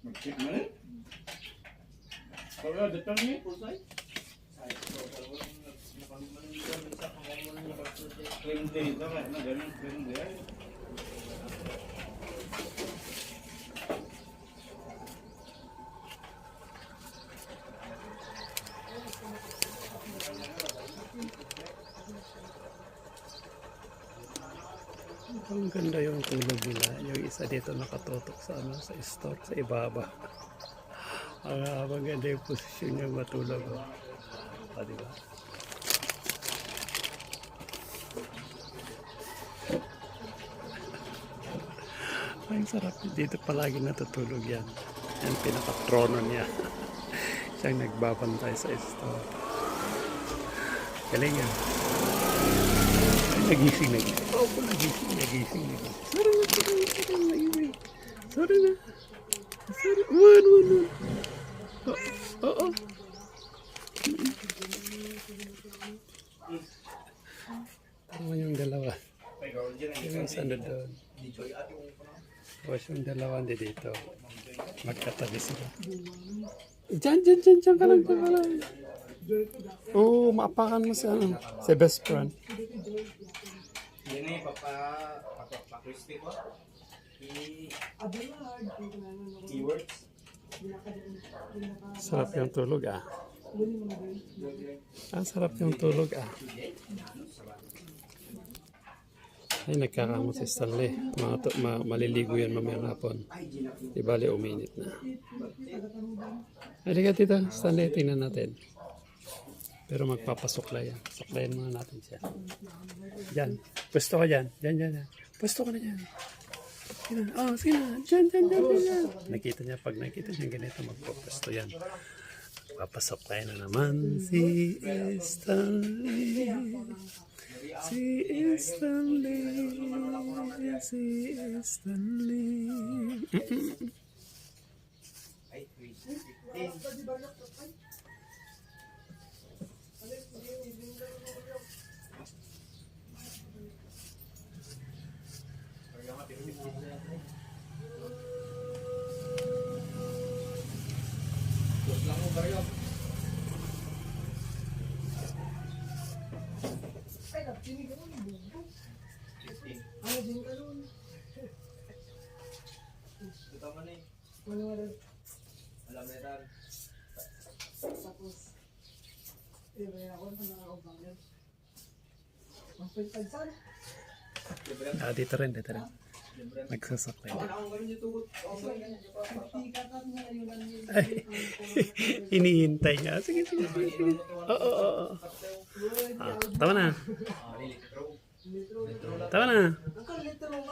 Mag-check na rin. Kaya, dito niya, pulsay. Hindi, tama na, ganun, ganun. Ang ganda yung tulog nila. Yung isa dito nakatutok sa ano, sa store, sa ibaba. Ang ganda yung posisyon niya matulog. Diba? Ang sarap. Dito palagi natutulog yan. Yan pinaka-trono niya. Siyang nagbabantay sa store. Galing yan. Nagising. Oh, nagising. Sorry na. One. Oo. Tama yung dalawa. Yung isa na doon. Tapos yung dalawa dito. Magkatabi sila. Diyan ka lang. Oo, maapakan mo si best friend. Yan ay papa-crispy ko. Keywords. Sarap yung tulog sarap yung tulog Ay, nagkakamot si Stanley. Maliligo yan mamayang hapon. Di bali, uminit na. Halika dito, Stanley, tingnan natin. Pero magpapasuklay yan. Suklayin muna natin siya. Diyan. Pwesto ka dyan. Diyan. Pwesto ka na dyan. Sige na. Diyan. Nakita niya, pag nakita niya ganito, magpapwesto yan. Papasuklay na naman si Stanley. Si Stanley. Dito rin. Nagsasaklay din. Ay, hinihintay niya. Sige. Oo. Tama na.